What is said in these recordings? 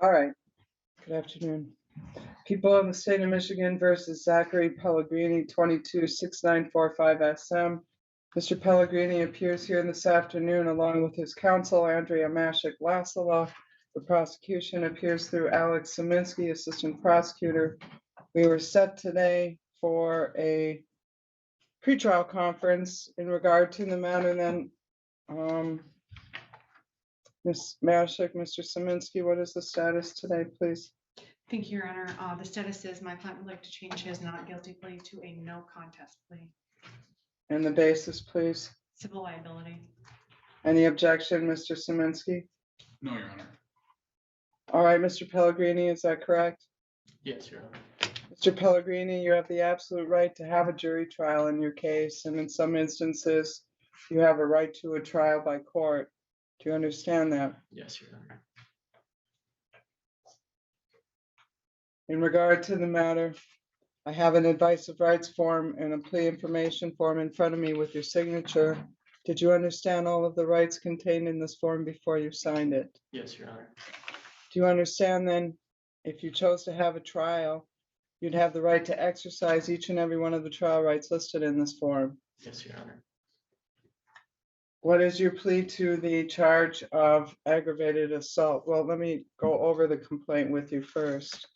All right. Good afternoon. People of the State of Michigan versus Zachary Pellegrini, 226945 SM. Mr. Pellegrini appears here this afternoon along with his counsel, Andrea Mashik-Lasala. The prosecution appears through Alex Saminsky, Assistant Prosecutor. We were set today for a pretrial conference in regard to the matter. Then, Ms. Mashik, Mr. Saminsky, what is the status today, please? Thank you, Your Honor. The status is my client would like to change his not guilty plea to a no contest plea. And the basis, please. Civil liability. Any objection, Mr. Saminsky? No, Your Honor. All right, Mr. Pellegrini, is that correct? Yes, Your Honor. Mr. Pellegrini, you have the absolute right to have a jury trial in your case, and in some instances, you have a right to a trial by court. Do you understand that? Yes, Your Honor. In regard to the matter, I have an advice of rights form and a plea information form in front of me with your signature. Did you understand all of the rights contained in this form before you signed it? Yes, Your Honor. Do you understand then, if you chose to have a trial, you'd have the right to exercise each and every one of the trial rights listed in this form? Yes, Your Honor. What is your plea to the charge of aggravated assault? Well, let me go over the complaint with you first.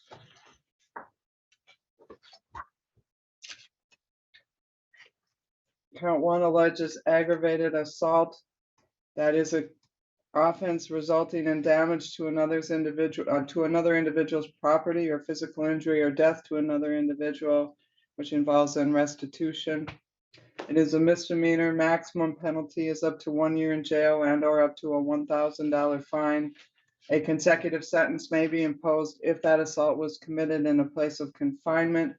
Count 1 alleges aggravated assault. That is an offense resulting in damage to another individual's property or physical injury or death to another individual, which involves then restitution. It is a misdemeanor. Maximum penalty is up to 1 year in jail and/or up to a $1,000 fine. A consecutive sentence may be imposed if that assault was committed in a place of confinement.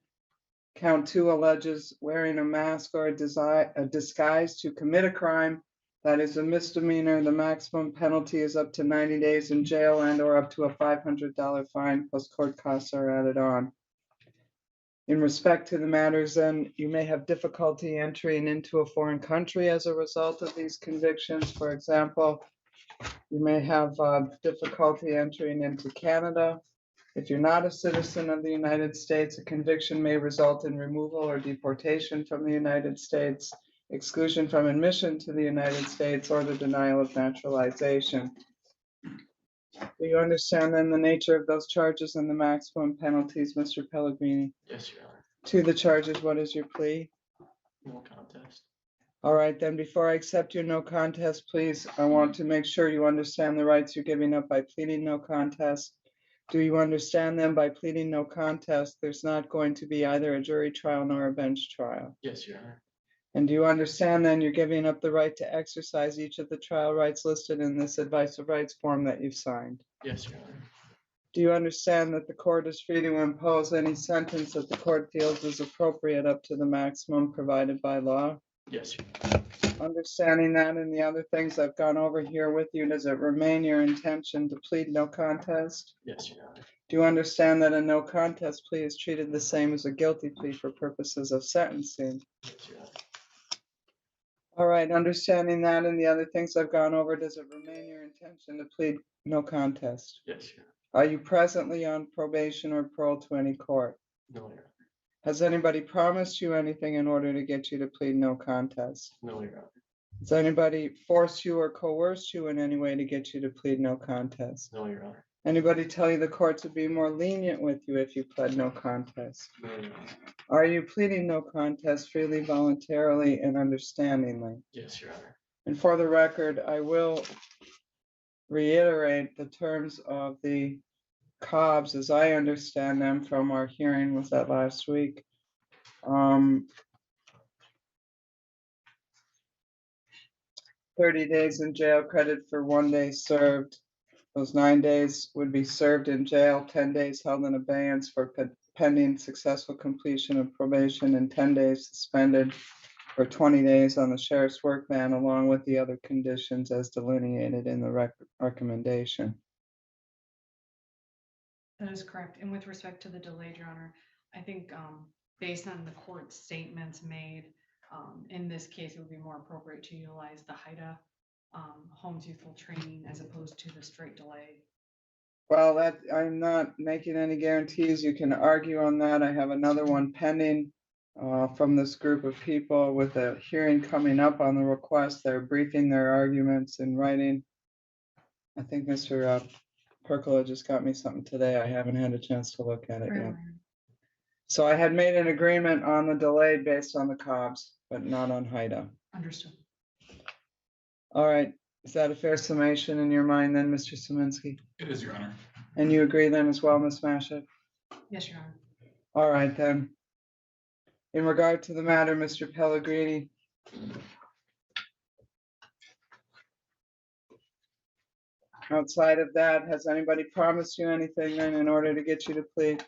Count 2 alleges wearing a mask or a disguise to commit a crime. That is a misdemeanor. The maximum penalty is up to 90 days in jail and/or up to a $500 fine, plus court costs are added on. In respect to the matters, then, you may have difficulty entering into a foreign country as a result of these convictions. For example, you may have difficulty entering into Canada. If you're not a citizen of the United States, a conviction may result in removal or deportation from the United States, exclusion from admission to the United States, or the denial of naturalization. Do you understand then the nature of those charges and the maximum penalties, Mr. Pellegrini? Yes, Your Honor. To the charges, what is your plea? No contest. All right, then before I accept your no contest, please, I want to make sure you understand the rights you're giving up by pleading no contest. Do you understand them? By pleading no contest, there's not going to be either a jury trial nor a bench trial. Yes, Your Honor. And do you understand then you're giving up the right to exercise each of the trial rights listed in this advice of rights form that you've signed? Yes, Your Honor. Do you understand that the court is free to impose any sentence that the court feels is appropriate up to the maximum provided by law? Yes, Your Honor. Understanding that and the other things I've gone over here with you, does it remain your intention to plead no contest? Yes, Your Honor. Do you understand that a no contest plea is treated the same as a guilty plea for purposes of sentencing? Yes, Your Honor. All right, understanding that and the other things I've gone over, does it remain your intention to plead no contest? Yes, Your Honor. Are you presently on probation or parole to any court? No, Your Honor. Has anybody promised you anything in order to get you to plead no contest? No, Your Honor. Has anybody forced you or coerced you in any way to get you to plead no contest? No, Your Honor. Anybody tell you the courts would be more lenient with you if you pled no contest? No, Your Honor. Are you pleading no contest freely, voluntarily, and understandingly? Yes, Your Honor. And for the record, I will reiterate the terms of the COBs as I understand them from our hearing, was that last week? 30 days in jail, credit for 1 day served. Those 9 days would be served in jail, 10 days held in abeyance for pending successful completion of probation, and 10 days suspended for 20 days on the sheriff's work ban, along with the other conditions as delineated in the recommendation. That is correct. And with respect to the delay, Your Honor, I think based on the court statements made, in this case, it would be more appropriate to utilize the HIDA Homes Youthful Training as opposed to the straight delay Well, I'm not making any guarantees. You can argue on that. I have another one pending from this group of people with a hearing coming up on the request. They're briefing their arguments in writing. I think Mr. Percola just got me something today. I haven't had a chance to look at it yet. So I had made an agreement on the delay based on the Cobbs, but not on HIDA. Understood. All right. Is that a fair summation in your mind then, Mr. Szymanski? It is, Your Honor. And you agree then as well, Ms. Mashik? Yes, Your Honor. All right then. In regard to the matter, Mr. Pellegrini. Outside of that, has anybody promised you anything then in order to get you to plead?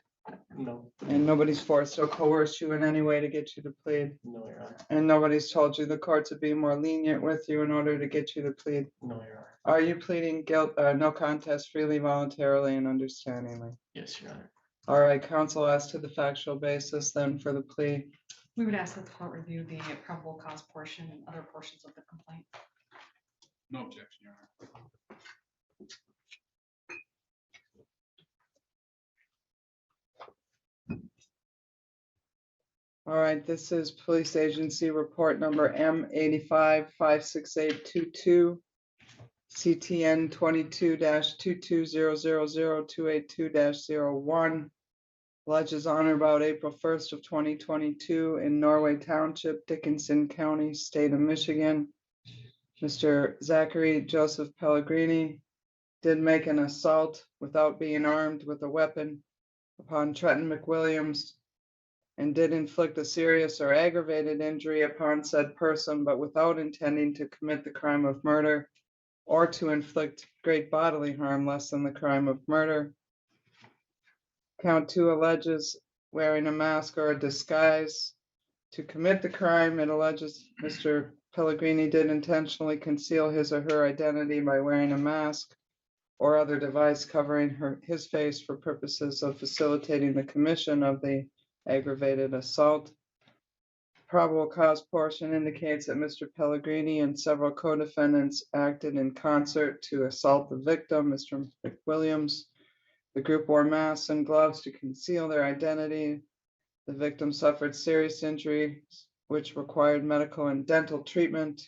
No, And nobody's forced or coerced you in any way to get you to plead? no, Your Honor. And nobody's told you the courts would be more lenient with you in order to get you to plead? No, Your Honor. Are you pleading guilt, no contest freely, voluntarily, and understandingly? Yes, Your Honor. All right, counsel, as to the factual basis then for the plea. We would ask that the court review the probable cause portion and other portions of the complaint. No objection, Your Honor. All right, this is Police Agency Report Number M85-56822, CTN 22-22000-282-01. Alleges on or about April 1st of 2022 in Norway Township, Dickinson County, State of Michigan. Mr. Zachary Joseph Pellegrini did make an assault without being armed with a weapon upon Trenton McWilliams, and did inflict a serious or aggravated injury upon said person, but without intending to commit the crime of murder or to inflict great bodily harm less than the crime of murder. Count 2 alleges wearing a mask or a disguise to commit the crime. It alleges Mr. Pellegrini did intentionally conceal his or her identity by wearing a mask or other device covering his face for purposes of facilitating the commission of the aggravated assault. Probable cause portion indicates that Mr. Pellegrini and several co-defendants acted in concert to assault the victim, Mr. McWilliams. The group wore masks and gloves to conceal their identity. The victim suffered serious injuries which required medical and dental treatment.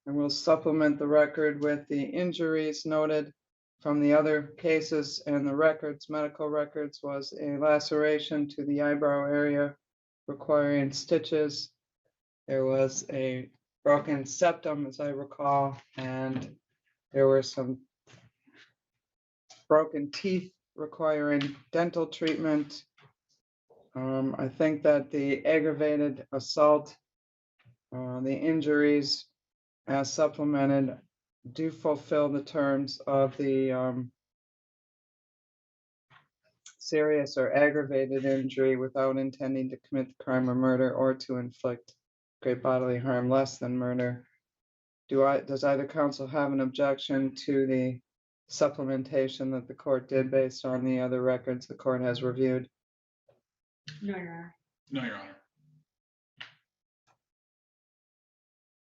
And we'll supplement the record with the injuries noted from the other cases, and the records, medical records, was a laceration to the eyebrow area requiring stitches. There was a broken septum, as I recall, and there were some broken teeth requiring dental treatment. I think that the aggravated assault, the injuries as supplemented, do fulfill the terms of the serious or aggravated injury without intending to commit the crime of murder or to inflict great bodily harm less than murder. Does either counsel have an objection to the supplementation that the court did based on the other records the court has reviewed? No, Your Honor. No, Your Honor.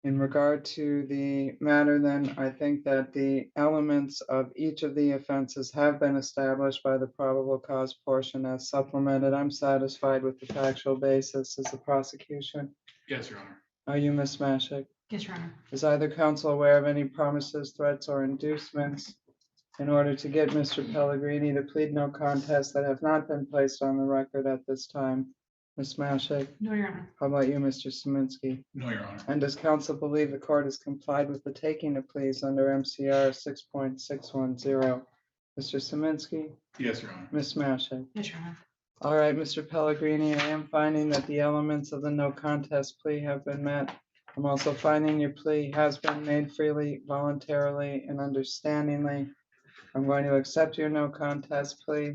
In regard to the matter, then, I think that the elements of each of the offenses have been established by the probable cause portion as supplemented. I'm satisfied with the factual basis as the prosecution. Yes, Your Honor. Are you, Ms. Mashik? Yes, Your Honor. Is either counsel aware of any promises, threats, or inducements in order to get Mr. Pellegrini to plead no contest that have not been placed on the record at this time? Ms. Mashik? No, Your Honor. How about you, Mr. Szymanski? No, Your Honor. And does counsel believe the court has complied with the taking of pleas under MCR 6.610? Mr. Szymanski? Yes, Your Honor. Ms. Mashik? Yes, Your Honor. All right, Mr. Pellegrini, I am finding that the elements of the no contest plea have been met. I'm also finding your plea has been made freely, voluntarily, and understandingly. I'm going to accept your no contest plea.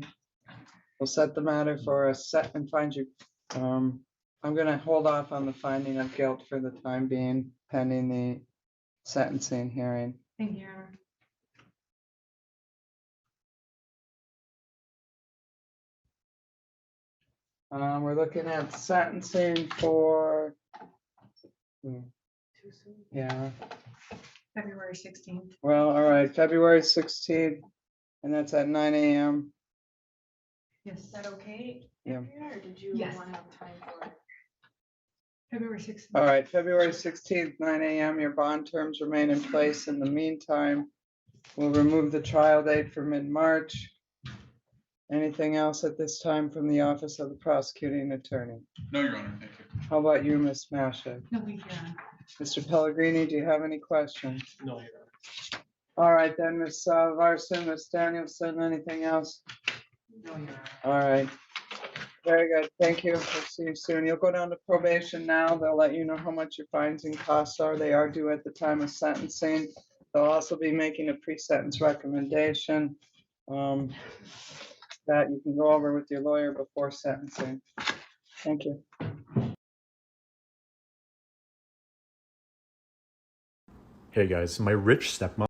We'll set the matter for a set and find you. I'm going to hold off on the finding of guilt for the time being, pending the sentencing hearing. Thank you, Your Honor. We're looking at sentencing for, yeah, February 16th. well, all right, February 16th. and that's at 9 a.m. Yes, Is that okay, Yeah. Andrea, or did you Yes. want to have time for it? February 16th. All right, February 16th, 9 a.m. Your bond terms remain in place. In the meantime, we'll remove the trial date for mid-March. Anything else at this time from the Office of the Prosecuting Attorney? No, Your Honor, thank you. How about you, Ms. Masha? No, thank you, Your Honor. Mr. Pellegrini, do you have any questions? No, Your Honor. All right, then, Ms. Larson, Ms. Danielson, anything else? No, Your Honor. All right. Very good. Thank you. We'll see you soon. You'll go down to probation now. They'll let you know how much your fines and costs are. They are due at the time of sentencing. They'll also be making a pre-sentence recommendation that you can go over with your lawyer before sentencing. Thank you. Hey guys, my rich stepmom